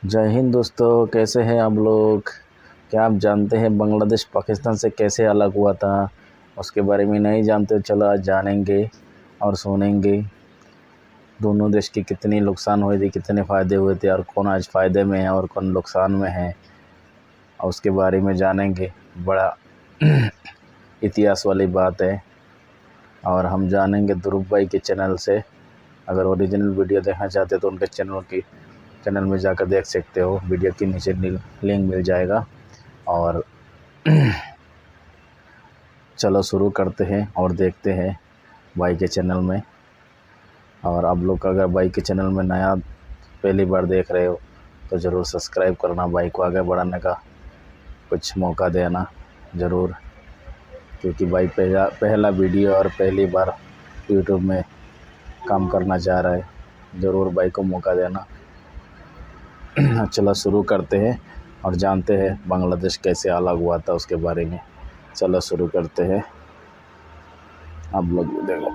जय हिंद दोस्तों, कैसे हैं आप लोग। क्या आप जानते हैं बांग्लादेश पाकिस्तान से कैसे अलग हुआ था? उसके बारे में नहीं जानते, चलो आज जानेंगे और सुनेंगे। दोनों देश की कितनी नुकसान हुए थे, कितने फ़ायदे हुए थे और कौन आज फ़ायदे में है और कौन नुकसान में है, और उसके बारे में जानेंगे। बड़ा इतिहास वाली बात है और हम जानेंगे ध्रुव भाई के चैनल से। अगर ओरिजिनल वीडियो देखना चाहते हो तो उनके चैनल में जाकर देख सकते हो। वीडियो के नीचे लिंक मिल जाएगा। और चलो शुरू करते हैं और देखते हैं भाई के चैनल में। और आप लोग अगर भाई के चैनल में नया पहली बार देख रहे हो तो ज़रूर सब्सक्राइब करना, भाई को आगे बढ़ाने का कुछ मौका देना ज़रूर, क्योंकि भाई पहला वीडियो और पहली बार यूट्यूब में काम करना चाह रहा है। ज़रूर भाई को मौका देना। चलो शुरू करते हैं और जानते हैं बांग्लादेश कैसे अलग हुआ था उसके बारे में। चलो शुरू करते हैं, आप लोग भी देखो।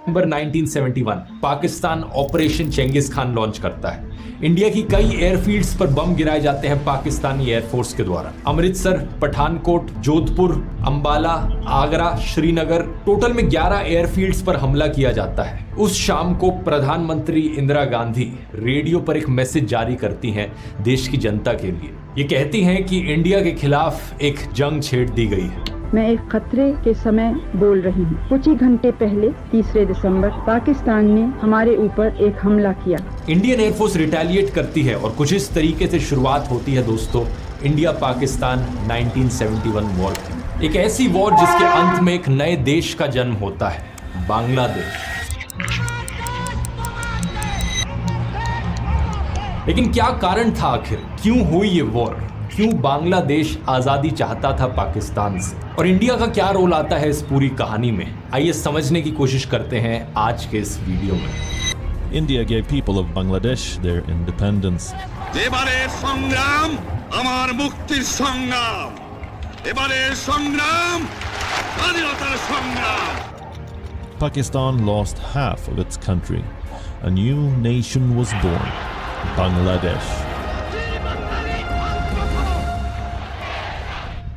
नवंबर 1971 पाकिस्तान ऑपरेशन चेंगिस खान लॉन्च करता है। इंडिया की कई एयरफील्ड्स पर बम गिराए जाते हैं पाकिस्तानी एयरफोर्स के द्वारा। अमृतसर, पठानकोट, जोधपुर, अंबाला, आगरा, श्रीनगर, टोटल में 11 एयरफील्ड्स पर हमला किया जाता है। उस शाम को प्रधानमंत्री इंदिरा गांधी रेडियो पर एक मैसेज जारी करती हैं देश की जनता के लिए। ये कहती हैं कि इंडिया के खिलाफ एक जंग छेड़ दी गई है। मैं एक खतरे के समय बोल रही हूँ। कुछ ही घंटे पहले 3 दिसंबर पाकिस्तान ने हमारे ऊपर एक हमला किया। इंडियन एयरफोर्स रिटेलिएट करती है और कुछ इस तरीके से शुरुआत होती है दोस्तों इंडिया पाकिस्तान 1971 वॉर की। एक ऐसी वॉर जिसके अंत में एक नए देश का जन्म होता है, बांग्लादेश। लेकिन क्या कारण था आखिर, क्यों हुई ये वॉर? क्यों बांग्लादेश आजादी चाहता था पाकिस्तान से, और इंडिया का क्या रोल आता है इस पूरी कहानी में? आइए समझने की कोशिश करते हैं आज के इस वीडियो में। India gave people of Bangladesh their independence. এবারের সংগ্রাম আমার মুক্তির সংগ্রাম, এবারের সংগ্রাম স্বাধীনতার সংগ্রাম। Pakistan lost half of its country. A new nation was born, Bangladesh.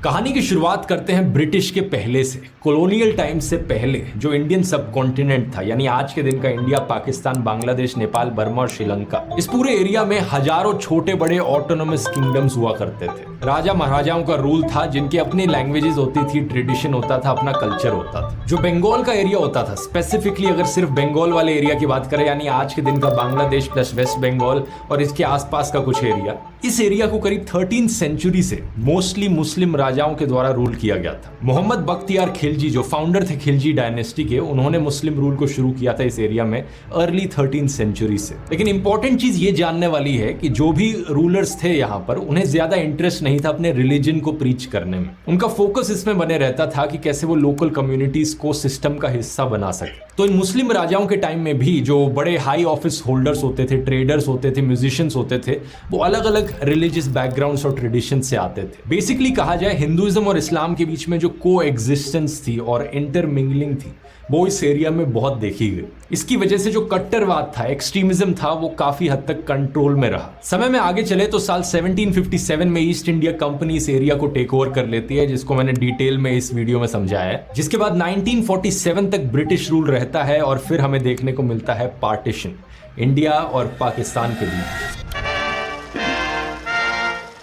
कहानी की शुरुआत करते हैं ब्रिटिश के पहले से, कॉलोनियल टाइम से पहले जो इंडियन सब कॉन्टिनेंट था, यानी आज के दिन का इंडिया, पाकिस्तान, बांग्लादेश, नेपाल, बर्मा और श्रीलंका। इस पूरे एरिया में हजारों छोटे बड़े ऑटोनोमस किंगडम्स हुआ करते थे। राजा महाराजाओं का रूल था, जिनकी अपनी लैंग्वेजेस होती थी, ट्रेडिशन होता था, अपना कल्चर होता था। जो बंगाल का एरिया होता था, स्पेसिफिकली अगर सिर्फ बंगाल वाले एरिया की बात करें, यानी आज के दिन का बांग्लादेश प्लस वेस्ट बंगाल और इसके आसपास का कुछ एरिया, इस एरिया को करीब 13th सेंचुरी से मोस्टली मुस्लिम राजाओं के द्वारा रूल किया गया था। मोहम्मद बख्तियार खिलजी जो फाउंडर थे खिलजी डायनेस्टी के, उन्होंने मुस्लिम रूल को शुरू किया था इस एरिया में अर्ली 13th सेंचुरी से। लेकिन इंपॉर्टेंट चीज ये जानने वाली है कि जो भी रूलर्स थे यहाँ पर, उन्हें ज्यादा इंटरेस्ट नहीं था अपने रिलीजन को प्रीच करने में। उनका फोकस इसमें बने रहता था कि कैसे वो लोकल कम्युनिटीज को सिस्टम का हिस्सा बना सके। तो इन मुस्लिम राजाओं के टाइम में भी जो बड़े हाई ऑफिस होल्डर्स होते थे, ट्रेडर्स होते थे, म्यूजिशियंस होते थे, वो अलग अलग रिलीजियस बैकग्राउंड्स और ट्रेडिशन से आते थे। बेसिकली कहा जाए हिंदुइज्म और इस्लाम के बीच में जो को एग्जिस्टेंस थी और इंटरमिंगलिंग थी, वो इस एरिया में बहुत देखी गई। इसकी वजह से जो कट्टरवाद था, एक्सट्रीमिज्म था, वो काफी हद तक कंट्रोल में रहा। समय में आगे चले तो साल 1757 में ईस्ट इंडिया कंपनी इस एरिया को टेक ओवर कर लेती है, जिसको मैंने डिटेल में इस वीडियो में समझाया है। जिसके बाद 1947 तक ब्रिटिश रूल रहता है और फिर हमें देखने को मिलता है पार्टीशन इंडिया और पाकिस्तान के बीच।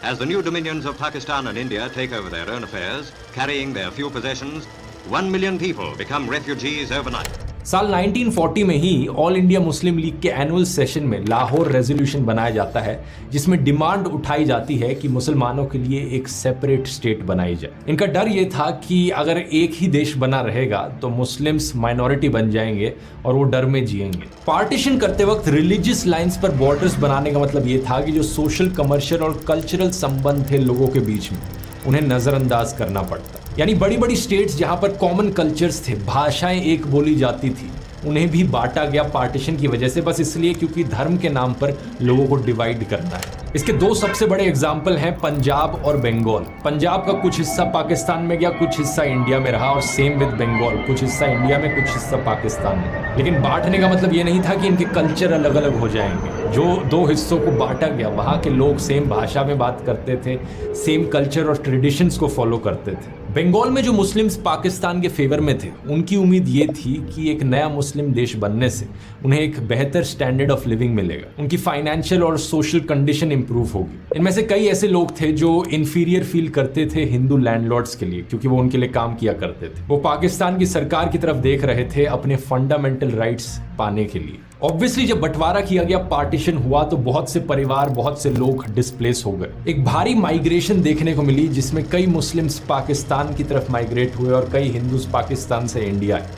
As the new dominions of Pakistan and India take over their own affairs, carrying their few possessions, 1 million people become refugees overnight. साल 1940 में ही ऑल इंडिया मुस्लिम लीग के एनुअल सेशन में लाहौर रेजोल्यूशन बनाया जाता है, जिसमें डिमांड उठाई जाती है कि मुसलमानों के लिए एक सेपरेट स्टेट बनाई जाए। इनका डर ये था कि अगर एक ही देश बना रहेगा तो मुस्लिम्स माइनॉरिटी बन जाएंगे और वो डर में जिएंगे। पार्टीशन करते वक्त रिलीजियस लाइंस पर बॉर्डर्स बनाने का मतलब ये था कि जो सोशल, कमर्शियल और कल्चरल संबंध थे लोगों के बीच में, उन्हें नजरअंदाज करना पड़ता। यानी बड़ी बड़ी स्टेट्स जहां पर कॉमन कल्चर्स थे, भाषाएं एक बोली जाती थी, उन्हें भी बांटा गया पार्टीशन की वजह से, बस इसलिए क्योंकि धर्म के नाम पर लोगों को डिवाइड करना है। इसके दो सबसे बड़े एग्जाम्पल हैं पंजाब और बंगाल। पंजाब का कुछ हिस्सा पाकिस्तान में गया, कुछ हिस्सा इंडिया में रहा, और सेम विद बंगाल, कुछ हिस्सा इंडिया में, कुछ हिस्सा पाकिस्तान में। लेकिन बांटने का मतलब ये नहीं था कि इनके कल्चर अलग अलग हो जाएंगे। जो दो हिस्सों को बांटा गया, वहाँ के लोग सेम भाषा में बात करते थे, सेम कल्चर और ट्रेडिशंस को फॉलो करते थे। बंगाल में जो मुस्लिम्स पाकिस्तान के फेवर में थे, उनकी उम्मीद ये थी कि एक नया मुस्लिम देश बनने से उन्हें एक बेहतर स्टैंडर्ड ऑफ लिविंग मिलेगा, उनकी फाइनेंशियल और सोशल कंडीशन इंप्रूव होगी। इनमें से कई ऐसे लोग थे जो इन्फीरियर फील करते थे हिंदू लैंडलॉर्ड्स के लिए, क्योंकि वो उनके लिए काम किया करते थे। वो पाकिस्तान की सरकार की तरफ देख रहे थे अपने फंडामेंटल राइट्स पाने के लिए। ऑब्वियसली जब बंटवारा किया गया, पार्टीशन हुआ, तो बहुत से परिवार, बहुत से लोग डिस्प्लेस हो गए। एक भारी माइग्रेशन देखने को मिली, जिसमें कई मुस्लिम्स पाकिस्तान की तरफ माइग्रेट हुए और कई हिंदूज पाकिस्तान से इंडिया आए।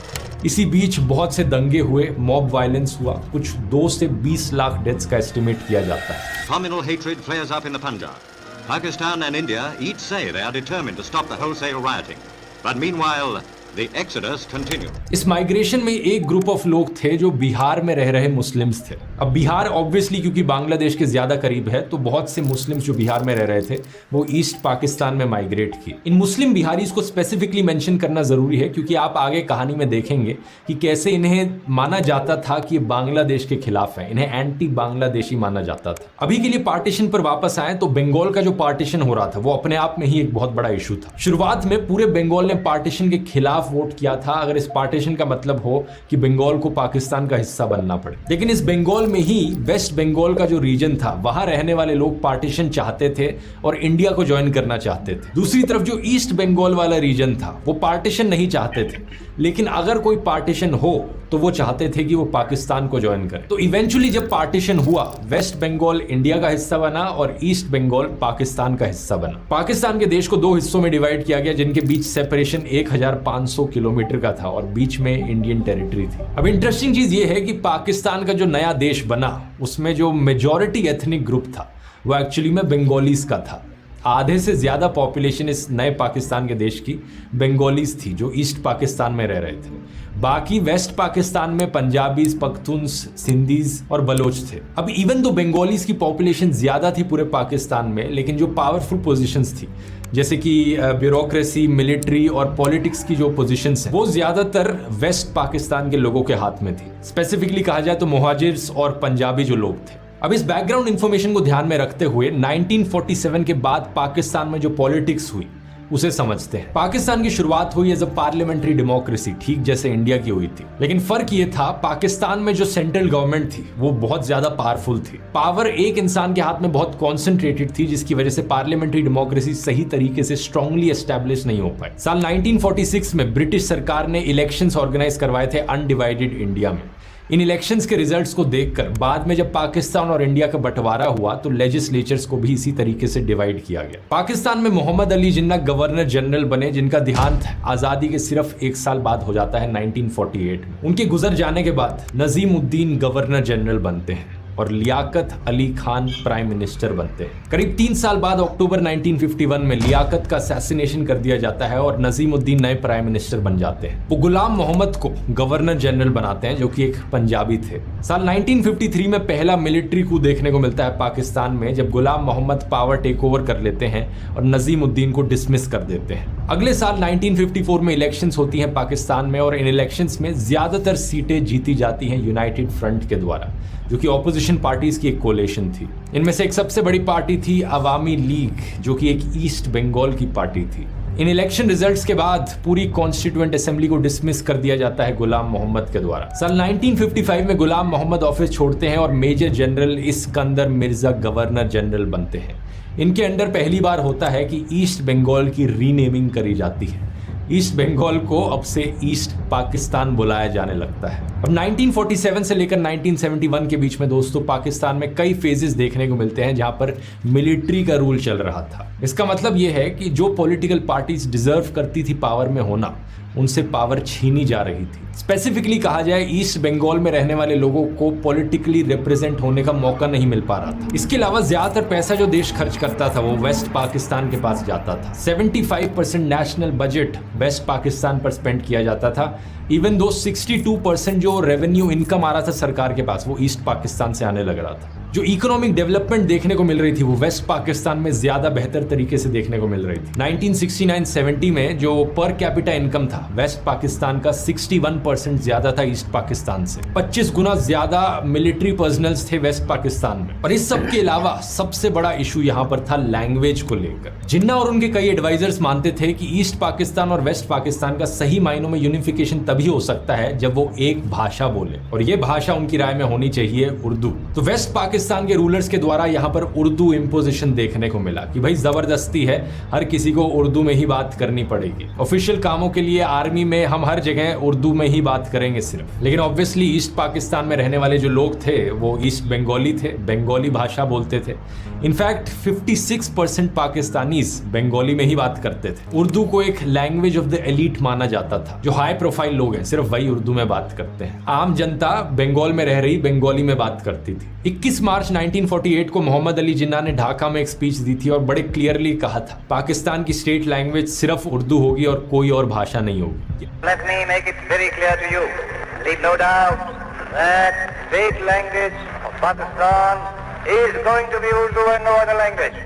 इसी बीच बहुत से दंगे हुए, मॉब वायलेंस हुआ, कुछ 2 से 20 लाख डेथ्स का एस्टिमेट किया जाता है। Communal hatred flares up in the Punjab. Pakistan and India each say they are determined to stop the wholesale rioting. But meanwhile, the exodus continue. इस माइग्रेशन में एक ग्रुप ऑफ लोग थे जो बिहार में रह रहे मुस्लिम्स थे। अब बिहार ऑब्वियसली क्योंकि बांग्लादेश के ज्यादा करीब है, तो बहुत से मुस्लिम्स जो बिहार में रह रहे थे वो ईस्ट पाकिस्तान में माइग्रेट किए। इन मुस्लिम बिहारीज को स्पेसिफिकली मेंशन करना जरूरी है, क्योंकि आप आगे कहानी में देखेंगे कि कैसे इन्हें माना जाता था कि बांग्लादेश के खिलाफ है, इन्हें एंटी बांग्लादेशी माना जाता था। अभी के लिए पार्टीशन पर वापस आए तो बंगाल का जो पार्टीशन हो रहा था वो अपने आप में ही एक बहुत बड़ा इशू था। शुरुआत में पूरे बंगाल ने पार्टीशन के खिलाफ वोट किया था, अगर इस पार्टीशन का मतलब हो कि बंगाल को पाकिस्तान का हिस्सा बनना पड़े। लेकिन इस बंगाल में ही वेस्ट बंगाल का जो रीजन था, वहां रहने वाले लोग पार्टीशन चाहते थे और इंडिया को ज्वाइन करना चाहते थे। दूसरी तरफ जो ईस्ट बंगाल वाला रीजन था, वो पार्टीशन नहीं चाहते थे, लेकिन अगर कोई पार्टीशन हो तो वो चाहते थे कि वो पाकिस्तान को ज्वाइन करे। तो इवेंचुअली जब पार्टीशन हुआ, वेस्ट बंगाल इंडिया का हिस्सा बना और ईस्ट बंगाल पाकिस्तान का हिस्सा बना। पाकिस्तान के देश को 2 हिस्सों में डिवाइड किया गया, जिनके बीच सेपरेशन 1500 किलोमीटर का था और बीच में इंडियन टेरिटरी थी। अब इंटरेस्टिंग चीज ये है कि पाकिस्तान का जो नया देश बना, उसमें जो मेजॉरिटी एथनिक ग्रुप था वो एक्चुअली में बंगालीज का था। आधे से ज्यादा पॉपुलेशन इस नए पाकिस्तान के देश की बंगालीज थी, जो ईस्ट पाकिस्तान में रह रहे थे। बाकी वेस्ट पाकिस्तान में पंजाबीज, पख्तून्स, सिंधीज और बलोच थे। अब इवन दो बंगालीज की पॉपुलेशन ज्यादा थी पूरे पाकिस्तान में, लेकिन जो पावरफुल पोजीशंस थी, जैसे कि ब्यूरोक्रेसी, मिलिट्री और पॉलिटिक्स की जो पोजीशंस हैं, वो ज्यादातर वेस्ट पाकिस्तान के लोगों के हाथ में थी। स्पेसिफिकली कहा जाए तो मुहाजिर्स और पंजाबी जो लोग थे। अब इस बैकग्राउंड इंफॉर्मेशन को ध्यान में रखते हुए 1947 के बाद पाकिस्तान में जो पॉलिटिक्स हुई उसे समझते हैं। पाकिस्तान की शुरुआत हुई एज अ पार्लियामेंट्री डेमोक्रेसी, ठीक जैसे इंडिया की हुई थी। लेकिन फर्क ये था, पाकिस्तान में जो सेंट्रल गवर्नमेंट थी वो बहुत ज्यादा पावरफुल थी। पावर एक इंसान के हाथ में बहुत कॉन्सेंट्रेटेड थी, जिसकी वजह से पार्लियामेंट्री डेमोक्रेसी सही तरीके से स्ट्रांगली एस्टैब्लिश नहीं हो पाई। साल 1946 में ब्रिटिश सरकार ने इलेक्शंस ऑर्गेनाइज करवाए थे अनडिवाइडेड इंडिया में। इन इलेक्शंस के रिजल्ट्स को देखकर बाद में जब पाकिस्तान और इंडिया का बंटवारा हुआ तो लेजिस्लेचर्स को भी इसी तरीके से डिवाइड किया गया। पाकिस्तान में मोहम्मद अली जिन्ना गवर्नर जनरल बने, जिनका देहांत आजादी के सिर्फ 1 साल बाद हो जाता है 1948। उनके गुजर जाने के बाद नजीमुद्दीन गवर्नर जनरल बनते हैं और लियाकत अली खान प्राइम मिनिस्टर बनते हैं। करीब 3 साल बाद अक्टूबर 1951 में लियाकत का असैसिनेशन कर दिया जाता है और नजीमुद्दीन नए प्राइम मिनिस्टर बन जाते हैं। वो गुलाम मोहम्मद को गवर्नर जनरल बनाते हैं, जो कि एक पंजाबी थे। साल 1953 में पहला मिलिट्री कू देखने को मिलता है पाकिस्तान में, जब गुलाम मोहम्मद पावर टेक ओवर कर लेते हैं और नजीमुद्दीन को डिसमिस कर देते हैं। अगले साल 1954 में इलेक्शंस होती हैं पाकिस्तान में, और इन इलेक्शंस में ज्यादातर सीटें जीती जाती हैं यूनाइटेड फ्रंट के द्वारा, जो कि ऑपोजिशन पार्टीज की एक कोलेशन थी। इनमें से एक सबसे बड़ी पार्टी थी अवामी लीग, जो कि एक ईस्ट बंगाल की पार्टी थी। इन इलेक्शन रिजल्ट्स के बाद पूरी कॉन्स्टिट्यूएंट असेंबली को डिसमिस कर दिया जाता है गुलाम मोहम्मद के द्वारा। साल 1955 में गुलाम मोहम्मद ऑफिस छोड़ते हैं और major general Iskander Mirza governor general बनते हैं। इनके अंडर पहली बार होता है कि ईस्ट बंगाल की रीनेमिंग करी जाती है। ईस्ट बंगाल को अब से ईस्ट पाकिस्तान बुलाया जाने लगता है। अब 1947 से लेकर 1971 के बीच में दोस्तों पाकिस्तान में कई फेजेस देखने को मिलते हैं जहां पर मिलिट्री का रूल चल रहा था। इसका मतलब यह है कि जो पॉलिटिकल पार्टीज डिजर्व करती थी पावर में होना, उनसे पावर छीनी जा रही थी। स्पेसिफिकली कहा जाए, ईस्ट बंगाल में रहने वाले लोगों को पॉलिटिकली रिप्रेजेंट होने का मौका नहीं मिल पा रहा था। इसके अलावा ज्यादातर पैसा जो देश खर्च करता था वो वेस्ट पाकिस्तान के पास जाता था। 75% नेशनल बजट वेस्ट पाकिस्तान पर स्पेंड किया जाता था, इवन दो 62% जो रेवेन्यू इनकम आ रहा था सरकार के पास वो ईस्ट पाकिस्तान से आने लग रहा था। जो इकोनॉमिक डेवलपमेंट देखने को मिल रही थी वो वेस्ट पाकिस्तान में ज्यादा बेहतर तरीके से देखने को मिल रही थी। 1969-70 में जो पर कैपिटा इनकम था वेस्ट पाकिस्तान का 61% ज्यादा था ईस्ट पाकिस्तान से। 25 गुना ज्यादा मिलिट्री पर्सनल्स थे वेस्ट पाकिस्तान में। और इस सब के अलावा सबसे बड़ा इशू यहाँ पर था लैंग्वेज को लेकर। जिन्ना और उनके कई एडवाइजर्स मानते थे कि ईस्ट पाकिस्तान और वेस्ट पाकिस्तान का सही मायनों में यूनिफिकेशन तभी हो सकता है जब वो एक भाषा बोले, और ये भाषा उनकी राय में होनी चाहिए उर्दू। तो वेस्ट पाकिस्तान के रूलर्स के द्वारा यहाँ पर उर्दू इम्पोजिशन देखने को मिला कि भाई जबरदस्ती है, हर किसी को उर्दू में ही बात करनी पड़ेगी। ऑफिशियल कामों के लिए आर्मी में हम हर जगह उर्दू में ही बात करेंगे सिर्फ। लेकिन ऑब्वियसली ईस्ट पाकिस्तान में रहने वाले जो लोग थे वो ईस्ट बंगाली थे, बंगाली भाषा बोलते थे। इनफैक्ट 56% पाकिस्तानीज बंगाली में ही बात करते थे। उर्दू को एक लैंग्वेज ऑफ द एलीट माना जाता था। जो हाई प्रोफाइल लोग हैं सिर्फ वही उर्दू में बात करते हैं। आम जनता बंगाल में रह रही बंगाली में बात करती थी। 21 मार्च 1948 को मोहम्मद अली जिन्ना ने ढाका में एक स्पीच दी थी और बड़े क्लियरली कहा था पाकिस्तान की स्टेट लैंग्वेज सिर्फ उर्दू होगी और कोई और भाषा नहीं होगी। Let me make it very clear to you. Leave no doubt that state language of Pakistan is going to be Urdu and no other language.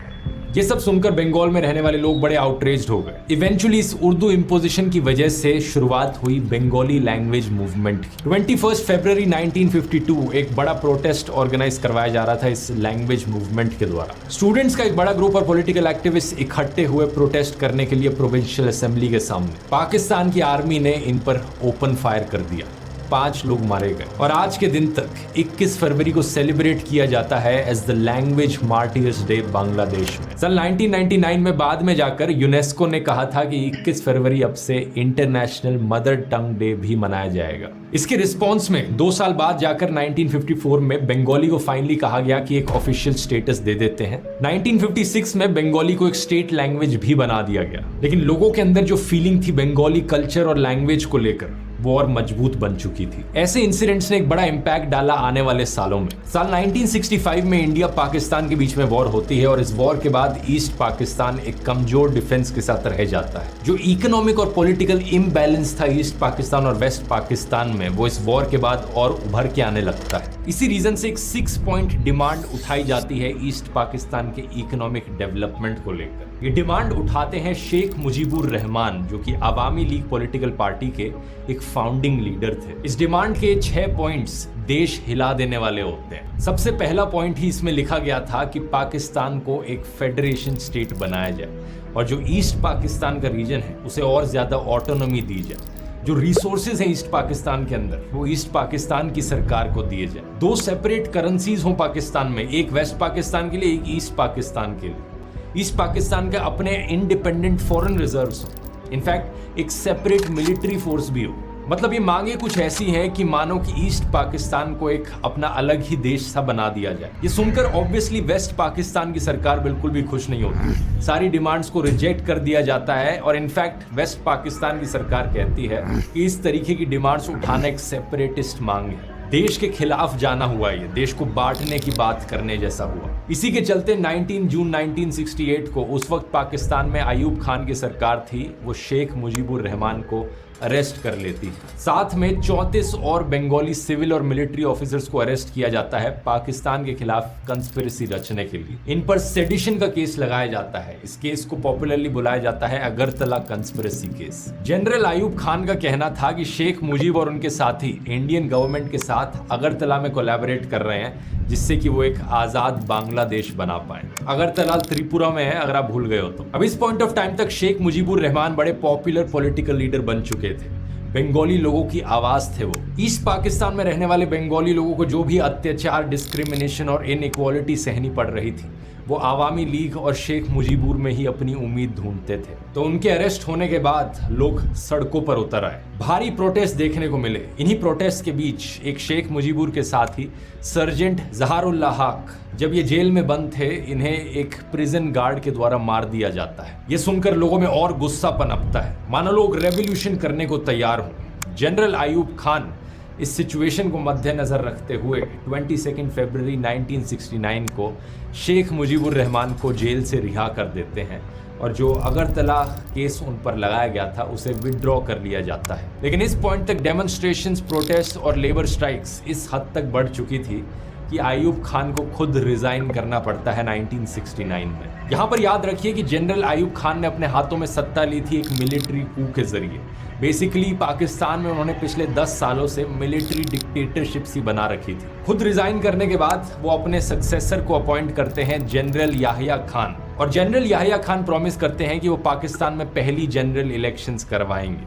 ये सब सुनकर बंगाल में रहने वाले लोग बड़े आउटरेज्ड हो गए। इवेंचुअली इस उर्दू इम्पोजिशन की वजह से शुरुआत हुई बंगाली लैंग्वेज मूवमेंट की। 21 फरवरी 1952 एक बड़ा प्रोटेस्ट ऑर्गेनाइज करवाया जा रहा था इस लैंग्वेज मूवमेंट के द्वारा। स्टूडेंट्स का एक बड़ा ग्रुप और पॉलिटिकल एक्टिविस्ट इकट्ठे हुए प्रोटेस्ट करने के लिए प्रोविंशियल असेंबली के सामने। पाकिस्तान की आर्मी ने इन पर ओपन फायर कर दिया, 5 लोग मारे गए। और आज के दिन तक 21 फरवरी को सेलिब्रेट किया जाता है as the language martyrs day Bangladesh में। साल 1999 में बाद में जाकर यूनेस्को ने कहा था कि 21 फरवरी अब से इंटरनेशनल मदर टंग डे भी मनाया जाएगा। इसके रिस्पॉन्स में 2 साल बाद जाकर 1954 में बंगाली को फाइनली कहा गया कि एक ऑफिशियल स्टेटस दे देते हैं। 1956 में बंगाली को एक स्टेट लैंग्वेज भी बना दिया गया। लेकिन लोगों के अंदर जो फीलिंग थी बंगाली कल्चर और लैंग्वेज को लेकर वो और मजबूत बन चुकी थी। ऐसे इंसिडेंट्स ने एक बड़ा इंपैक्ट डाला आने वाले सालों में। साल 1965 में इंडिया पाकिस्तान के बीच में वॉर होती है और इस वॉर के बाद ईस्ट पाकिस्तान एक कमजोर डिफेंस के साथ रह जाता है। जो इकोनॉमिक और पॉलिटिकल इम्बैलेंस था ईस्ट पाकिस्तान और वेस्ट पाकिस्तान में वो इस वॉर के बाद और उभर के आने लगता है। इसी रीजन से एक 6 पॉइंट डिमांड उठाई जाती है ईस्ट पाकिस्तान के इकोनॉमिक डेवलपमेंट को लेकर। ये डिमांड उठाते हैं शेख मुजीबुर रहमान जो कि अवामी लीग पॉलिटिकल पार्टी के एक फाउंडिंग लीडर थे। इस डिमांड के 6 पॉइंट्स देश हिला देने वाले होते हैं। सबसे पहला पॉइंट ही इसमें लिखा गया था कि पाकिस्तान को एक फेडरेशन स्टेट बनाया जाए और जो ईस्ट पाकिस्तान का रीजन है उसे और ज्यादा ऑटोनॉमी दी जाए। जो रिसोर्सेज है ईस्ट पाकिस्तान के अंदर वो ईस्ट पाकिस्तान की सरकार को दिए जाए। 2 सेपरेट करेंसीज हो पाकिस्तान में, एक वेस्ट पाकिस्तान के लिए, एक ईस्ट पाकिस्तान के लिए। ईस्ट पाकिस्तान के अपने इंडिपेंडेंट फॉरेन रिजर्व्स हो, इनफैक्ट एक सेपरेट मिलिट्री फोर्स भी हो। मतलब ये मांगे कुछ ऐसी हैं कि मानो कि ईस्ट पाकिस्तान को एक अपना अलग ही देश सा बना दिया जाए। ये सुनकर ऑब्वियसली वेस्ट पाकिस्तान की सरकार बिल्कुल भी खुश नहीं होती। सारी डिमांड्स को रिजेक्ट कर दिया जाता है और इनफैक्ट वेस्ट पाकिस्तान की सरकार कहती है कि इस तरीके की डिमांड्स उठाना एक सेपरेटिस्ट मांग है। देश के खिलाफ जाना हुआ, ये देश को बांटने की बात करने जैसा हुआ। इसी के चलते 19 जून 1968 को उस वक्त पाकिस्तान में अयूब खान की सरकार थी, वो शेख मुजीबुर रहमान को अरेस्ट कर लेती है। साथ में 34 और बंगाली सिविल और मिलिट्री ऑफिसर्स को अरेस्ट किया जाता है पाकिस्तान के खिलाफ कंस्पिरेसी रचने के लिए। इन पर सेडिशन का केस लगाया जाता है। इस केस को पॉपुलरली बुलाया जाता है Agartala conspiracy case. General Ayub Khan का कहना था कि शेख मुजीब और उनके साथी इंडियन गवर्नमेंट के साथ अगरतला में कोलैबोरेट कर रहे हैं जिससे कि वो एक आजाद बांग्लादेश बना पाए। अगरतला त्रिपुरा में है अगर आप भूल गए हो तो। अब इस पॉइंट ऑफ टाइम तक शेख मुजीबुर रहमान बड़े पॉपुलर पॉलिटिकल लीडर बन चुके थे। बंगाली लोगों की आवाज थे वो। ईस्ट पाकिस्तान में रहने वाले बंगाली लोगों को जो भी अत्याचार, डिस्क्रिमिनेशन और इनइक्वालिटी सहनी पड़ रही थी, वो आवामी लीग और शेख मुजीबुर में ही अपनी उम्मीद ढूंढते थे। तो उनके अरेस्ट होने के बाद लोग सड़कों पर उतर आए, भारी प्रोटेस्ट देखने को मिले। इन्हीं प्रोटेस्ट के बीच एक शेख मुजीबुर के साथ ही सर्जेंट जहारुल्लाह हक, जब ये जेल में बंद थे, इन्हें एक प्रिजन गार्ड के द्वारा मार दिया जाता है। ये सुनकर लोगों में और गुस्सा पनपता है, मानो लोग रेवोल्यूशन करने को तैयार हों। जनरल आयूब खान इस सिचुएशन को मद्देनजर रखते हुए 22 फरवरी 1969 को शेख मुजीबुर रहमान को जेल से रिहा कर देते हैं और जो अगरतला केस उन पर लगाया गया था उसे विड्रॉ कर लिया जाता है। लेकिन इस पॉइंट तक डेमोन्स्ट्रेशंस, प्रोटेस्ट और लेबर स्ट्राइक्स इस हद तक बढ़ चुकी थी कि आयूब खान को खुद रिजाइन करना पड़ता है 1969 में। यहाँ पर याद रखिए कि जनरल आयूब खान ने अपने हाथों में सत्ता ली थी एक मिलिट्री कू के जरिए। बेसिकली पाकिस्तान में उन्होंने पिछले 10 सालों से मिलिट्री डिक्टेटरशिप सी बना रखी थी। खुद रिजाइन करने के बाद वो अपने सक्सेसर को अपॉइंट करते हैं जनरल याहिया खान, और जनरल याहिया खान प्रॉमिस करते हैं कि वो पाकिस्तान में पहली जनरल इलेक्शंस करवाएंगे,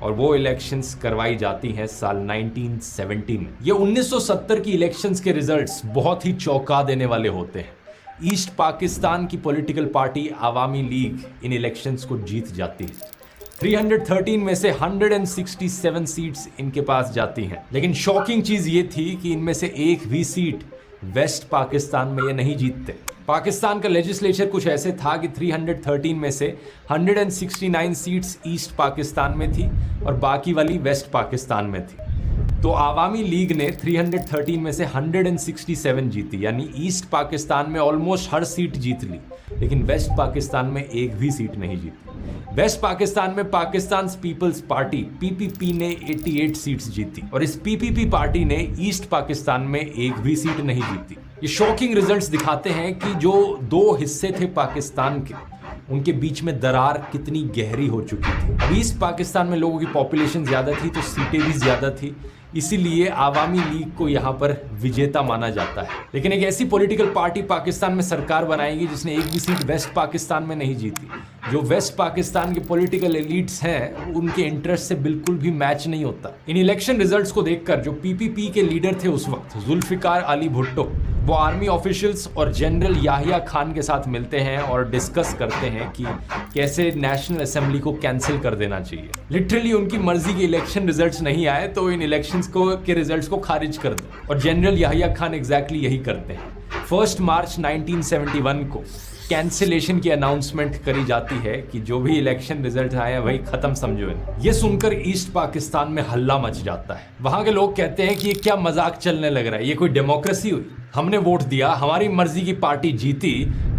और वो इलेक्शंस करवाई जाती हैं साल 1970 में। ये 1970 की इलेक्शंस के रिजल्ट्स बहुत ही चौंका देने वाले होते हैं। ईस्ट पाकिस्तान की पॉलिटिकल पार्टी आवामी लीग इन इलेक्शंस को जीत जाती है। 313 में से 167 सीट्स इनके पास जाती हैं। लेकिन शॉकिंग चीज ये थी कि इनमें से एक भी सीट वेस्ट पाकिस्तान में ये नहीं जीतते। पाकिस्तान का लेजिस्लेचर कुछ ऐसे था कि 313 में से 169 सीट्स ईस्ट पाकिस्तान में थी और बाकी वाली वेस्ट पाकिस्तान में थी। तो आवामी लीग ने 313 में से 167 जीती, यानी ईस्ट पाकिस्तान में ऑलमोस्ट हर सीट जीत ली, लेकिन वेस्ट पाकिस्तान में एक भी सीट नहीं जीती। वेस्ट पाकिस्तान में पाकिस्तान पीपल्स पार्टी पीपीपी ने 88 सीट्स जीती और इस पीपीपी पार्टी ने ईस्ट पाकिस्तान में एक भी सीट नहीं जीती। ये शॉकिंग रिजल्ट्स दिखाते हैं कि जो दो हिस्से थे पाकिस्तान के, उनके बीच में दरार कितनी गहरी हो चुकी थी। अब ईस्ट पाकिस्तान में लोगों की पॉपुलेशन ज्यादा थी तो सीटें भी ज्यादा थी, इसीलिए आवामी लीग को यहाँ पर विजेता माना जाता है। लेकिन एक ऐसी पॉलिटिकल पार्टी पाकिस्तान में सरकार बनाएगी जिसने एक भी सीट वेस्ट पाकिस्तान में नहीं जीती। जो वेस्ट पाकिस्तान के पॉलिटिकल एलिट्स हैं उनके इंटरेस्ट से बिल्कुल भी मैच नहीं होता। इन इलेक्शन रिजल्ट्स को देखकर जो पीपीपी के लीडर थे उस वक्त, जुल्फिकार अली भुट्टो, वो आर्मी ऑफिशियल्स और जनरल याहिया खान के साथ मिलते हैं और डिस्कस करते हैं कि कैसे नेशनल असेंबली को कैंसिल कर देना चाहिए। लिटरली उनकी मर्जी के इलेक्शन रिजल्ट्स नहीं आए तो इन इलेक्शंस के रिजल्ट्स को खारिज कर दो, और जनरल याहिया खान एग्जैक्टली यही करते हैं। 1 मार्च 1971 को कैंसिलेशन की अनाउंसमेंट करी जाती है कि जो भी इलेक्शन रिजल्ट आए हैं वही खत्म समझो। ये सुनकर ईस्ट पाकिस्तान में हल्ला मच जाता है। वहां के लोग कहते हैं कि ये क्या मजाक चलने लग रहा है, ये कोई डेमोक्रेसी हुई? हमने वोट दिया, हमारी मर्जी की पार्टी जीती,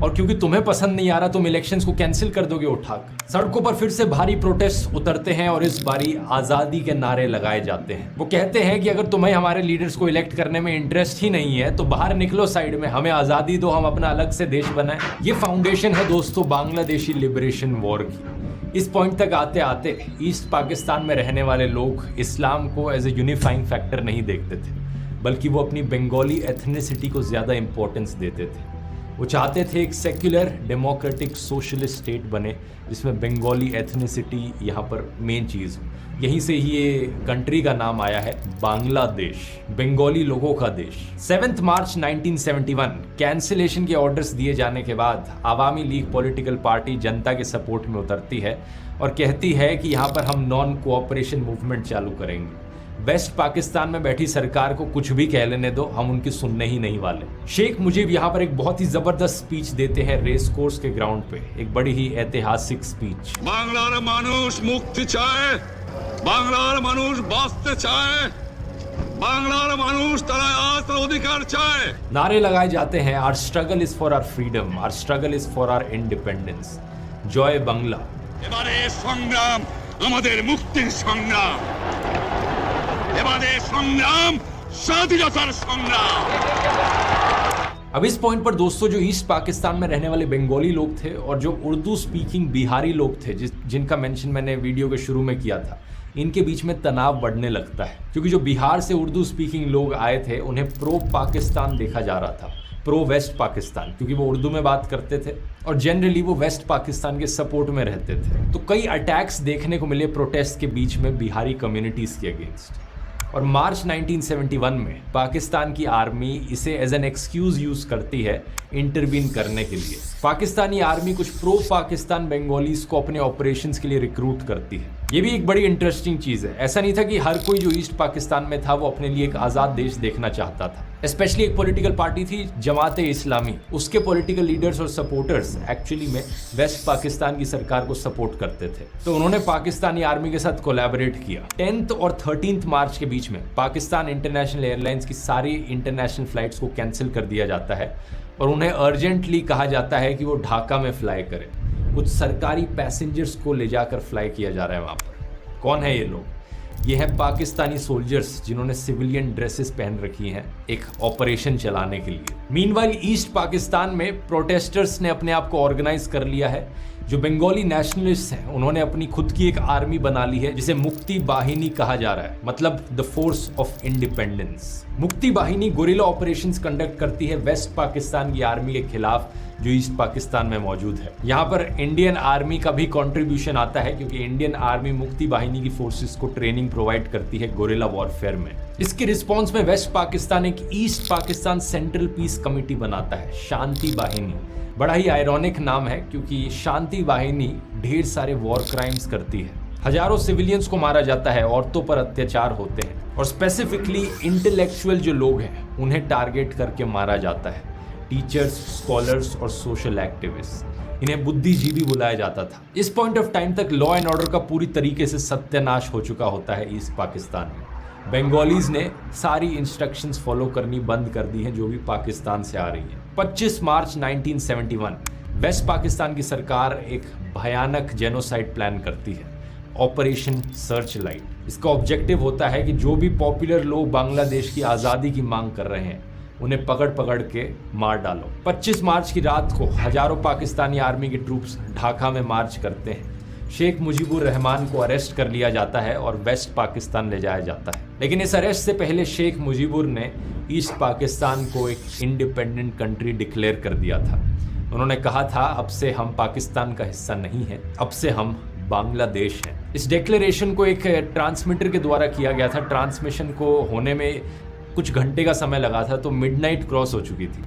और क्योंकि तुम्हें पसंद नहीं आ रहा तुम इलेक्शंस को कैंसिल कर दोगे उठाकर। सड़कों पर फिर से भारी प्रोटेस्ट उतरते हैं और इस बारी आजादी के नारे लगाए जाते हैं। वो कहते हैं कि अगर तुम्हें हमारे लीडर्स को इलेक्ट करने में इंटरेस्ट ही नहीं है तो बाहर निकलो साइड में, हमें आजादी दो, हम अपना अलग से देश बनाएं। ये फाउंडेशन है दोस्तों बांग्लादेशी लिबरेशन वॉर की। इस पॉइंट तक आते आते ईस्ट पाकिस्तान में रहने वाले लोग इस्लाम को एज ए यूनिफाइंग फैक्टर नहीं देखते थे, बल्कि वो अपनी बंगाली एथनिसिटी को ज़्यादा इंपॉर्टेंस देते थे। वो चाहते थे एक सेक्युलर डेमोक्रेटिक सोशलिस्ट स्टेट बने जिसमें बंगाली एथनिसिटी यहाँ पर मेन चीज़ हो। यहीं से ही ये कंट्री का नाम आया है बांग्लादेश, बंगाली लोगों का देश। 7 मार्च 1971 कैंसिलेशन के ऑर्डर्स दिए जाने के बाद आवामी लीग पॉलिटिकल पार्टी जनता के सपोर्ट में उतरती है और कहती है कि यहाँ पर हम नॉन कोऑपरेशन मूवमेंट चालू करेंगे। वेस्ट पाकिस्तान में बैठी सरकार को कुछ भी कह लेने दो, हम उनकी सुनने ही नहीं वाले। शेख मुजीब यहाँ पर एक बहुत ही जबरदस्त स्पीच देते हैं रेस कोर्स के ग्राउंड पे, एक बड़ी ही ऐतिहासिक स्पीच। बांग्लार मानुष मुक्ति चाहे, बांग्लार मानुष बाँचते चाहे, बांग्लार मानुष तारा आज अधिकार चाहे। नारे लगाए जाते हैं, our struggle is for our freedom, our struggle is for our independence, जय बांग्ला। এবারে সংগ্রাম আমাদের মুক্তির সংগ্রাম, এবারে সংগ্রাম স্বাধীনতার সংগ্রাম। अब इस पॉइंट पर दोस्तों जो ईस्ट पाकिस्तान में रहने वाले बंगाली लोग थे और जो उर्दू स्पीकिंग बिहारी लोग थे जिनका मेंशन मैंने वीडियो के शुरू में किया था, इनके बीच में तनाव बढ़ने लगता है, क्योंकि जो बिहार से उर्दू स्पीकिंग लोग आए थे उन्हें प्रो पाकिस्तान देखा जा रहा था, प्रो वेस्ट पाकिस्तान, क्योंकि वो उर्दू में बात करते थे और जनरली वो वेस्ट पाकिस्तान के सपोर्ट में रहते थे। तो कई अटैक्स देखने को मिले प्रोटेस्ट के बीच में बिहारी कम्युनिटीज़ के अगेंस्ट। और मार्च 1971 में पाकिस्तान की आर्मी इसे एज एन एक्सक्यूज यूज करती है इंटरवीन करने के लिए। पाकिस्तानी आर्मी कुछ प्रो पाकिस्तान बंगालीज को अपने ऑपरेशंस के लिए रिक्रूट करती है। ये भी एक बड़ी इंटरेस्टिंग चीज है। ऐसा नहीं था कि हर कोई जो ईस्ट पाकिस्तान में था वो अपने लिए एक आजाद देश देखना चाहता था। स्पेशली एक पॉलिटिकल पार्टी थी जमात इस्लामी, उसके पॉलिटिकल लीडर्स और सपोर्टर्स एक्चुअली में वेस्ट पाकिस्तान की सरकार को सपोर्ट करते थे, तो उन्होंने पाकिस्तानी आर्मी के साथ कोलैबोरेट किया। 10 और 13 मार्च के बीच में पाकिस्तान इंटरनेशनल एयरलाइंस की सारी इंटरनेशनल फ्लाइट्स को कैंसिल कर दिया जाता है और उन्हें अर्जेंटली कहा जाता है कि वो ढाका में फ्लाई करें। कुछ सरकारी पैसेंजर्स को ले जाकर फ्लाई किया जा रहा है वहाँ पर। कौन है ये लोग? ये है पाकिस्तानी सोल्जर्स जिन्होंने सिविलियन ड्रेसेस पहन रखी हैं एक ऑपरेशन चलाने के लिए। मीनवाइल ईस्ट पाकिस्तान में प्रोटेस्टर्स ने अपने आप को ऑर्गेनाइज कर लिया है। जो बंगाली नेशनलिस्ट हैं उन्होंने अपनी खुद की एक आर्मी बना ली है जिसे मुक्ति बाहिनी कहा जा रहा है, मतलब द फोर्स ऑफ इंडिपेंडेंस। मुक्ति बाहिनी गुरिल्ला ऑपरेशंस कंडक्ट करती है वेस्ट पाकिस्तान की आर्मी के खिलाफ जो ईस्ट पाकिस्तान में मौजूद है। यहाँ पर इंडियन आर्मी का भी कंट्रीब्यूशन आता है क्योंकि इंडियन आर्मी मुक्ति बाहिनी की फोर्सेस को ट्रेनिंग प्रोवाइड करती है गुरिल्ला वॉरफेयर में। इसके रिस्पॉन्स में वेस्ट पाकिस्तान एक east Pakistan central peace committee बनाता है, शांति बाहिनी। बड़ा ही आयरॉनिक नाम है क्योंकि शांति बाहिनी ढेर सारे वॉर क्राइम्स करती है। हजारों सिविलियंस को मारा जाता है, औरतों पर अत्याचार होते हैं और स्पेसिफिकली इंटेलेक्चुअल जो लोग हैं उन्हें टारगेट करके मारा जाता है। टीचर्स, स्कॉलर्स और सोशल एक्टिविस्ट, इन्हें बुद्धिजीवी बुलाया जाता था। इस पॉइंट ऑफ टाइम तक लॉ एंड ऑर्डर का पूरी तरीके से सत्यानाश हो चुका होता है ईस्ट पाकिस्तान में। बंगालीज ने सारी इंस्ट्रक्शंस फॉलो करनी बंद कर दी हैं जो भी पाकिस्तान से आ रही है। 25 मार्च 1971 वेस्ट पाकिस्तान की सरकार एक भयानक जेनोसाइड प्लान करती है, ऑपरेशन सर्च लाइट। इसका ऑब्जेक्टिव होता है कि जो भी पॉपुलर लोग बांग्लादेश की आज़ादी की मांग कर रहे हैं उन्हें पकड़ पकड़ के मार डालो। 25 मार्च की रात को हजारों पाकिस्तानी आर्मी के ट्रूप्स ढाका में मार्च करते हैं। शेख मुजीबुर रहमान को अरेस्ट कर लिया जाता है और वेस्ट पाकिस्तान ले जाया जाता है। लेकिन इस अरेस्ट से पहले शेख मुजीबुर ने ईस्ट पाकिस्तान को एक इंडिपेंडेंट कंट्री डिक्लेयर कर दिया था। उन्होंने कहा था अब से हम पाकिस्तान का हिस्सा नहीं है, अब से हम बांग्लादेश हैं। इस डिक्लेरेशन को एक ट्रांसमीटर के द्वारा किया गया था। ट्रांसमिशन को होने में कुछ घंटे का समय लगा था, तो मिडनाइट क्रॉस हो चुकी थी।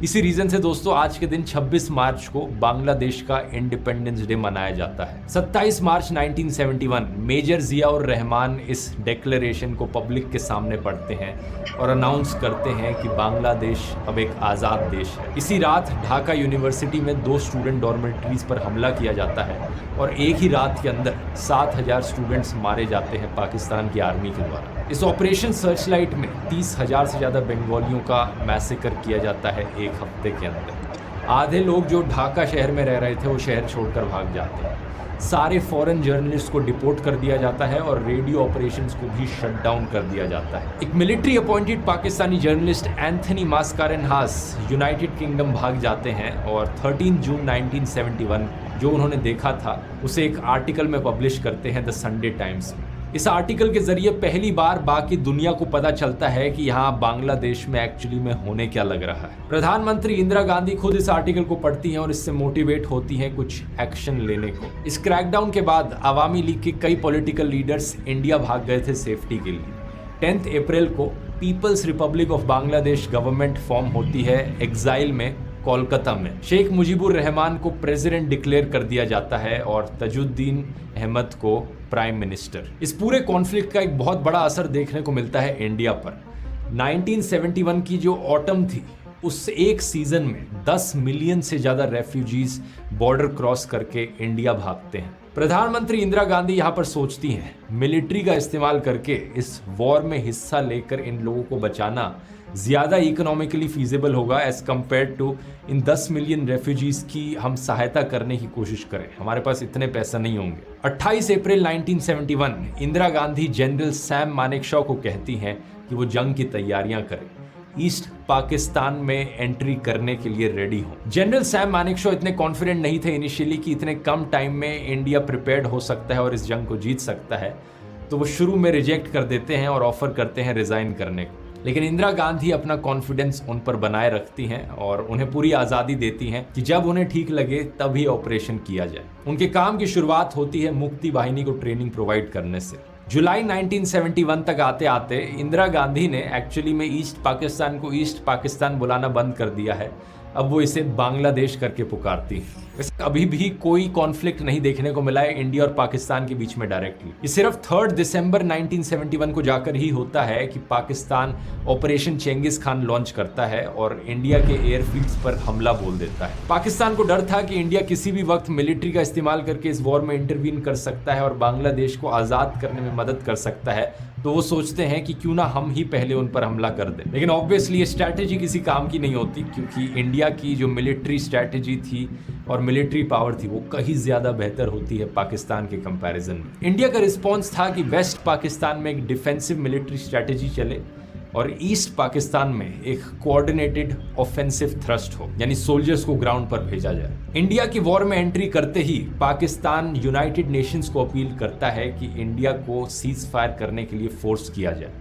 इसी रीजन से दोस्तों आज के दिन 26 मार्च को बांग्लादेश का इंडिपेंडेंस डे मनाया जाता है। 27 मार्च 1971 मेजर जिया और रहमान इस डिक्लेरेशन को पब्लिक के सामने पढ़ते हैं और अनाउंस करते हैं कि बांग्लादेश अब एक आज़ाद देश है। इसी रात ढाका यूनिवर्सिटी में 2 स्टूडेंट डॉर्मेटरीज पर हमला किया जाता है और एक ही रात के अंदर 7000 स्टूडेंट्स मारे जाते हैं पाकिस्तान की आर्मी के द्वारा। इस ऑपरेशन सर्चलाइट में 30,000 से ज़्यादा बंगालियों का मैसेकर किया जाता है एक हफ्ते के अंदर। आधे लोग जो ढाका शहर में रह रहे थे वो शहर छोड़कर भाग जाते हैं। सारे फॉरेन जर्नलिस्ट को डिपोर्ट कर दिया जाता है और रेडियो ऑपरेशंस को भी शट डाउन कर दिया जाता है। एक military appointed Pakistani journalist Anthony Mascarenhas United Kingdom भाग जाते हैं और 13 जून 1971 जो उन्होंने देखा था उसे एक आर्टिकल में पब्लिश करते हैं द संडे टाइम्स में। इस आर्टिकल के जरिए पहली बार बाकी दुनिया को पता चलता है कि यहाँ बांग्लादेश में एक्चुअली में होने क्या लग रहा है। प्रधानमंत्री इंदिरा गांधी खुद इस आर्टिकल को पढ़ती हैं और इससे मोटिवेट होती हैं कुछ एक्शन लेने को। इस क्रैकडाउन के बाद अवामी लीग के कई पॉलिटिकल लीडर्स इंडिया भाग गए थे सेफ्टी के लिए। 10 अप्रैल को People's Republic of Bangladesh government form होती है एग्जाइल में कोलकाता में। शेख मुजीबुर रहमान को प्रेसिडेंट डिक्लेयर कर दिया जाता है और तजुद्दीन अहमद को प्राइम मिनिस्टर। इस पूरे कॉन्फ्लिक्ट का एक बहुत बड़ा असर देखने को मिलता है इंडिया पर। 1971 की जो ऑटम थी उस एक सीजन में 10 मिलियन से ज्यादा रेफ्यूजीज बॉर्डर क्रॉस करके इंडिया भागते हैं। प्रधानमंत्री इंदिरा गांधी यहाँ पर सोचती हैं मिलिट्री का इस्तेमाल करके इस वॉर में हिस्सा लेकर इन लोगों को बचाना ज्यादा इकोनॉमिकली फीजिबल होगा एज कम्पेयर टू इन 10 मिलियन रेफ्यूजीज की हम सहायता करने की कोशिश करें। हमारे पास इतने पैसा नहीं होंगे। 28 अप्रैल 1971 इंदिरा गांधी जनरल सैम मानेकशॉ को कहती हैं कि वो जंग की तैयारियां करें, ईस्ट पाकिस्तान में एंट्री करने के लिए रेडी हो। जनरल सैम मानेकशॉ इतने कॉन्फिडेंट नहीं थे इनिशियली कि इतने कम टाइम में इंडिया प्रिपेयर्ड हो सकता है और इस जंग को जीत सकता है, तो वो शुरू में रिजेक्ट कर देते हैं और ऑफर करते हैं रिजाइन करने को। लेकिन इंदिरा गांधी अपना कॉन्फिडेंस उन पर बनाए रखती हैं और उन्हें पूरी आज़ादी देती हैं कि जब उन्हें ठीक लगे तभी ऑपरेशन किया जाए। उनके काम की शुरुआत होती है मुक्ति बाहिनी को ट्रेनिंग प्रोवाइड करने से। जुलाई 1971 तक आते आते इंदिरा गांधी ने एक्चुअली में ईस्ट पाकिस्तान को ईस्ट पाकिस्तान बुलाना बंद कर दिया है। अब वो इसे बांग्लादेश करके पुकारती है। वैसे अभी भी कोई कॉन्फ्लिक्ट नहीं देखने को मिला है इंडिया और पाकिस्तान के बीच में डायरेक्टली। ये सिर्फ 3 दिसंबर 1971 को जाकर ही होता है कि पाकिस्तान ऑपरेशन चेंगिस खान लॉन्च करता है और इंडिया के एयरफील्ड्स पर हमला बोल देता है। पाकिस्तान को डर था कि इंडिया किसी भी वक्त मिलिट्री का इस्तेमाल करके इस वॉर में इंटरवीन कर सकता है और बांग्लादेश को आज़ाद करने में मदद कर सकता है, तो वो सोचते हैं कि क्यों ना हम ही पहले उन पर हमला कर दें। लेकिन ऑब्वियसली ये स्ट्रैटेजी किसी काम की नहीं होती, क्योंकि इंडिया की जो मिलिट्री स्ट्रैटेजी थी और मिलिट्री पावर थी वो कहीं ज्यादा बेहतर होती है पाकिस्तान के कंपैरिजन में। इंडिया का रिस्पॉन्स था कि वेस्ट पाकिस्तान में एक डिफेंसिव मिलिट्री स्ट्रैटेजी चले और ईस्ट पाकिस्तान में एक कोऑर्डिनेटेड ऑफेंसिव थ्रस्ट हो, यानी सोल्जर्स को ग्राउंड पर भेजा जाए। इंडिया की वॉर में एंट्री करते ही पाकिस्तान यूनाइटेड नेशंस को अपील करता है कि इंडिया को सीज फायर करने के लिए फोर्स किया जाए।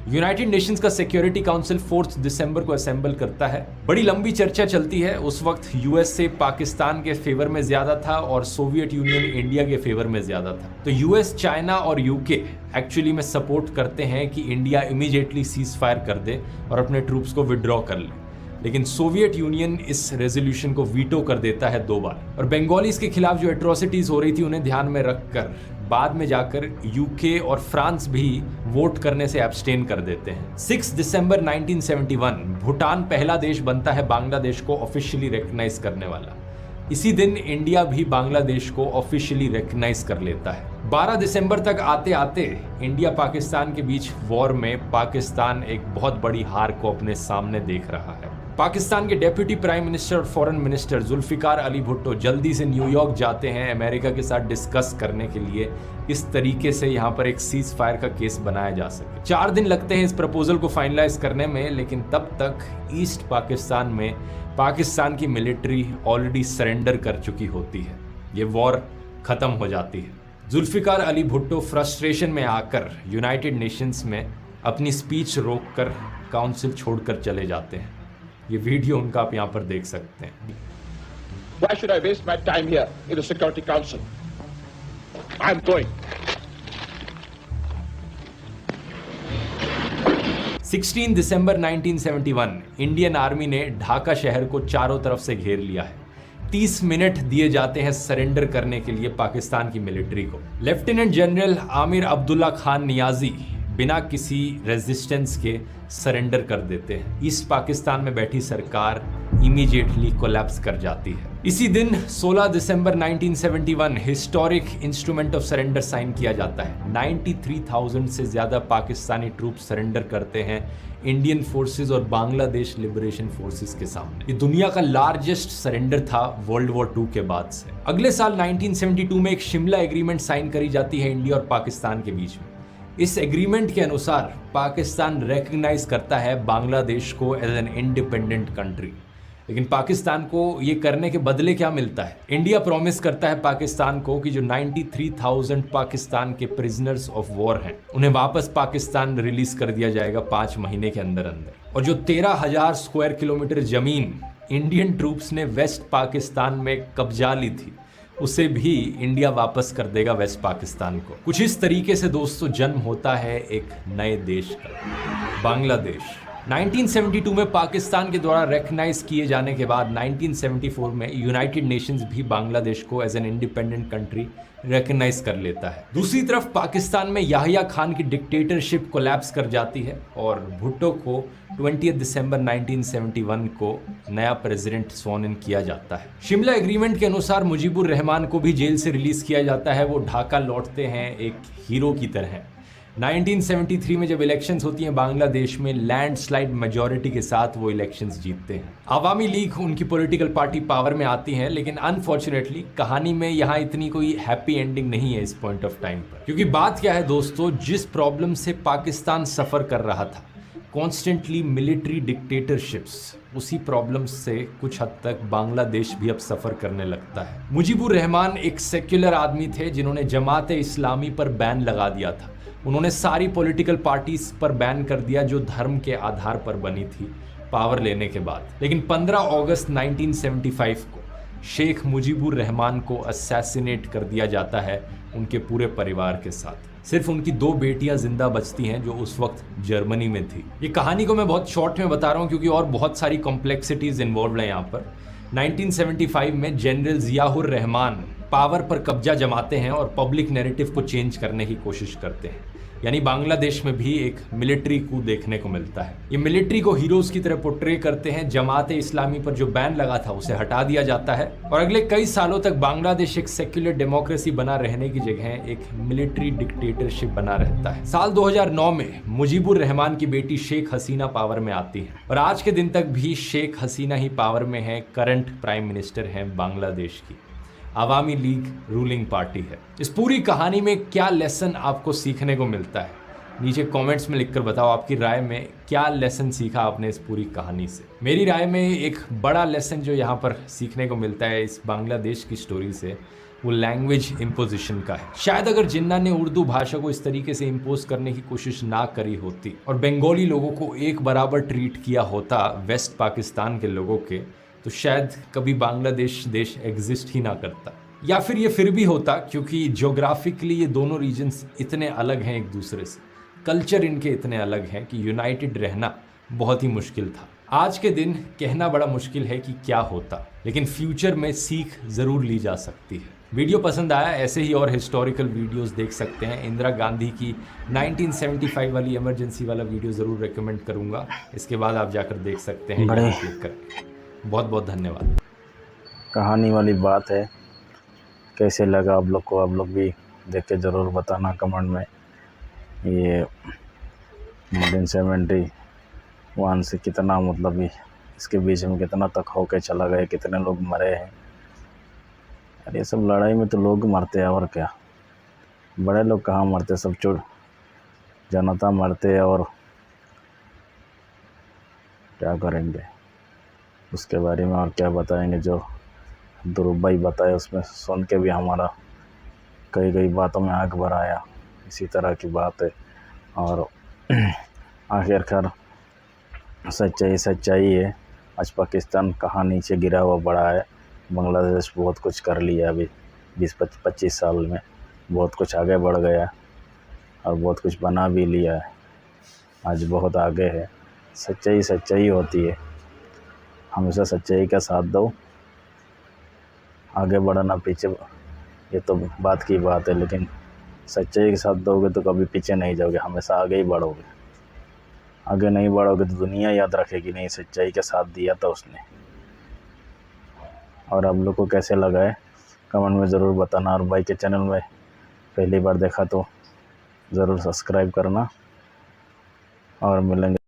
यूनाइटेड नेशंस का सिक्योरिटी काउंसिल 4 दिसंबर को असेंबल करता है। बड़ी लंबी चर्चा चलती है। उस वक्त यूएसए पाकिस्तान के फेवर में ज्यादा था और सोवियत यूनियन इंडिया के फेवर में ज्यादा था। तो यूएस, चाइना और यूके एक्चुअली में सपोर्ट करते हैं कि इंडिया इमीडिएटली सीज फायर कर दे और अपने ट्रूप्स को विड्रॉ कर ले। लेकिन सोवियत यूनियन इस रेजोल्यूशन को वीटो कर देता है 2 बार। और बंगालीज के खिलाफ जो एट्रोसिटीज हो रही थी उन्हें ध्यान में रखकर बाद में जाकर यूके और फ्रांस भी वोट करने से एब्सटेन कर देते हैं। 6 दिसंबर 1971 भूटान पहला देश बनता है बांग्लादेश को ऑफिशियली रिकॉग्नाइज करने वाला। इसी दिन इंडिया भी बांग्लादेश को ऑफिशियली रिकॉग्नाइज कर लेता है। 12 दिसंबर तक आते आते इंडिया पाकिस्तान के बीच वॉर में पाकिस्तान एक बहुत बड़ी हार को अपने सामने देख रहा है। पाकिस्तान के डेप्यूटी प्राइम मिनिस्टर और फॉरेन मिनिस्टर जुल्फिकार अली भुट्टो जल्दी से न्यूयॉर्क जाते हैं अमेरिका के साथ डिस्कस करने के लिए इस तरीके से यहाँ पर एक सीज फायर का केस बनाया जा सके। 4 दिन लगते हैं इस प्रपोजल को फाइनलाइज करने में, लेकिन तब तक ईस्ट पाकिस्तान में पाकिस्तान की मिलिट्री ऑलरेडी सरेंडर कर चुकी होती है। ये वॉर खत्म हो जाती है। जुल्फिकार अली भुट्टो फ्रस्ट्रेशन में आकर यूनाइटेड नेशंस में अपनी स्पीच रोककर काउंसिल छोड़कर चले जाते हैं। ये वीडियो उनका आप यहाँ पर देख सकते हैं। Why should I waste my time here in the Security Council? I'm going. 16 दिसंबर 1971 इंडियन आर्मी ने ढाका शहर को चारों तरफ से घेर लिया है। 30 मिनट दिए जाते हैं सरेंडर करने के लिए पाकिस्तान की मिलिट्री को। लेफ्टिनेंट जनरल आमिर अब्दुल्ला खान नियाजी बिना किसी रेजिस्टेंस के सरेंडर कर देते हैं। ईस्ट पाकिस्तान में बैठी सरकार इमीडिएटली कोलैप्स कर जाती है। इसी दिन 16 दिसंबर 1971 historic instrument of surrender sign किया जाता है। 93,000 से ज्यादा पाकिस्तानी ट्रूप सरेंडर करते हैं इंडियन फोर्सेस और बांग्लादेश लिबरेशन फोर्सेस के सामने। ये दुनिया का लार्जेस्ट सरेंडर था वर्ल्ड वॉर 2 के बाद से। अगले साल 1972 में एक शिमला एग्रीमेंट साइन करी जाती है इंडिया और पाकिस्तान के बीच में। इस एग्रीमेंट के अनुसार पाकिस्तान रिकॉग्नाइज करता है बांग्लादेश को एज एन इंडिपेंडेंट कंट्री। लेकिन पाकिस्तान को ये करने के बदले क्या मिलता है? इंडिया प्रॉमिस करता है पाकिस्तान को कि जो 93,000 पाकिस्तान के प्रिजनर्स ऑफ वॉर हैं उन्हें वापस पाकिस्तान रिलीज कर दिया जाएगा 5 महीने के अंदर अंदर। और जो 13,000 स्क्वायर किलोमीटर जमीन इंडियन ट्रूप्स ने वेस्ट पाकिस्तान में कब्जा ली थी उसे भी इंडिया वापस कर देगा वेस्ट पाकिस्तान को। कुछ इस तरीके से दोस्तों जन्म होता है एक नए देश का, बांग्लादेश। 1972 में पाकिस्तान के द्वारा रिकॉग्नाइज किए जाने के बाद 1974 में यूनाइटेड नेशंस भी बांग्लादेश को as an independent country recognise कर लेता है। दूसरी तरफ पाकिस्तान में याहिया खान की डिक्टेटरशिप कोलैप्स कर जाती है और भुट्टो को 20 दिसंबर 1971 को नया प्रेसिडेंट स्वॉन इन किया जाता है। शिमला एग्रीमेंट के अनुसार मुजीबुर रहमान को भी जेल से रिलीज किया जाता है। वो ढाका लौटते हैं एक हीरो की तरह। 1973 में जब इलेक्शंस होती हैं बांग्लादेश में लैंडस्लाइड मेजॉरिटी के साथ वो इलेक्शंस जीतते हैं। अवामी लीग उनकी पॉलिटिकल पार्टी पावर में आती है, लेकिन अनफॉर्चुनेटली कहानी में यहाँ इतनी कोई हैप्पी एंडिंग नहीं है इस पॉइंट ऑफ टाइम पर। क्योंकि बात क्या है दोस्तों, जिस प्रॉब्लम से पाकिस्तान सफर कर रहा था, कॉन्स्टेंटली मिलिट्री डिक्टेटरशिप्स, उसी प्रॉब्लम से कुछ हद तक बांग्लादेश भी अब सफर करने लगता है। मुजीबुर रहमान एक सेक्युलर आदमी थे जिन्होंने जमात इस्लामी पर बैन लगा दिया था। उन्होंने सारी पॉलिटिकल पार्टीज पर बैन कर दिया जो धर्म के आधार पर बनी थी पावर लेने के बाद। लेकिन 15 अगस्त 1975 को शेख मुजीबुर रहमान को असैसिनेट कर दिया जाता है उनके पूरे परिवार के साथ। सिर्फ उनकी 2 बेटियां जिंदा बचती हैं जो उस वक्त जर्मनी में थी। ये कहानी को मैं बहुत शॉर्ट में बता रहा हूँ क्योंकि और बहुत सारी कॉम्प्लेक्सिटीज इन्वॉल्व हैं यहाँ पर। 1975 में जनरल जियाउर रहमान पावर पर कब्जा जमाते हैं और पब्लिक नैरेटिव को चेंज करने की कोशिश करते हैं। यानी बांग्लादेश में भी एक मिलिट्री कू देखने को मिलता है। ये मिलिट्री को हीरोज की तरह पोर्ट्रे करते हैं। जमात इस्लामी पर जो बैन लगा था उसे हटा दिया जाता है और अगले कई सालों तक बांग्लादेश एक सेक्युलर डेमोक्रेसी बना रहने की जगह एक मिलिट्री डिक्टेटरशिप बना रहता है। साल 2009 में मुजीबुर रहमान की बेटी शेख हसीना पावर में आती है और आज के दिन तक भी शेख हसीना ही पावर में है, करंट प्राइम मिनिस्टर हैं बांग्लादेश की। अवामी लीग रूलिंग पार्टी है। इस पूरी कहानी में क्या लेसन आपको सीखने को मिलता है, नीचे कमेंट्स में लिखकर बताओ। आपकी राय में क्या लेसन सीखा आपने इस पूरी कहानी से? मेरी राय में एक बड़ा लेसन जो यहाँ पर सीखने को मिलता है इस बांग्लादेश की स्टोरी से, वो लैंग्वेज इम्पोजिशन का है। शायद अगर जिन्ना ने उर्दू भाषा को इस तरीके से इम्पोज करने की कोशिश ना करी होती और बंगाली लोगों को एक बराबर ट्रीट किया होता वेस्ट पाकिस्तान के लोगों के, तो शायद कभी बांग्लादेश देश एग्जिस्ट ही ना करता। या फिर ये फिर भी होता क्योंकि ज्योग्राफिकली ये दोनों रीजन्स इतने अलग हैं एक दूसरे से, कल्चर इनके इतने अलग हैं कि यूनाइटेड रहना बहुत ही मुश्किल था। आज के दिन कहना बड़ा मुश्किल है कि क्या होता, लेकिन फ्यूचर में सीख ज़रूर ली जा सकती है। वीडियो पसंद आया, ऐसे ही और हिस्टोरिकल वीडियोस देख सकते हैं। इंदिरा गांधी की 1975 वाली इमरजेंसी वाला वीडियो ज़रूर रेकमेंड करूँगा, इसके बाद आप जाकर देख सकते हैं यहाँ क्लिक करके। बहुत बहुत धन्यवाद। कहानी वाली बात है, कैसे लगा आप लोग को? आप लोग भी देख के ज़रूर बताना कमेंट में। ये 1971 से कितना मतलब इसके बीच में कितना तक होके चला गया, कितने लोग मरे हैं। अरे ये सब लड़ाई में तो लोग मरते हैं और क्या, बड़े लोग कहाँ मरते, सब जनता मरते हैं। और क्या करेंगे उसके बारे में और क्या बताएंगे? जो दुरुबाई बताए उसमें सुन के भी हमारा कई बातों में आग भर आया। इसी तरह की बात है और आखिरकार सच्चाई है। आज पाकिस्तान कहाँ नीचे गिरा हुआ बड़ा है, बांग्लादेश बहुत कुछ कर लिया अभी 20-25 साल में, बहुत कुछ आगे बढ़ गया और बहुत कुछ बना भी लिया है, आज बहुत आगे है। सच्चाई होती है, हमेशा सच्चाई का साथ दो, आगे बढ़ना पीछे ये तो बात की बात है, लेकिन सच्चाई के साथ दोगे तो कभी पीछे नहीं जाओगे, हमेशा आगे ही बढ़ोगे। आगे नहीं बढ़ोगे तो दुनिया याद रखेगी नहीं सच्चाई का साथ दिया था उसने। और आप लोग को कैसे लगा है कमेंट में ज़रूर बताना। और भाई के चैनल में पहली बार देखा तो ज़रूर सब्सक्राइब करना और मिलेंगे।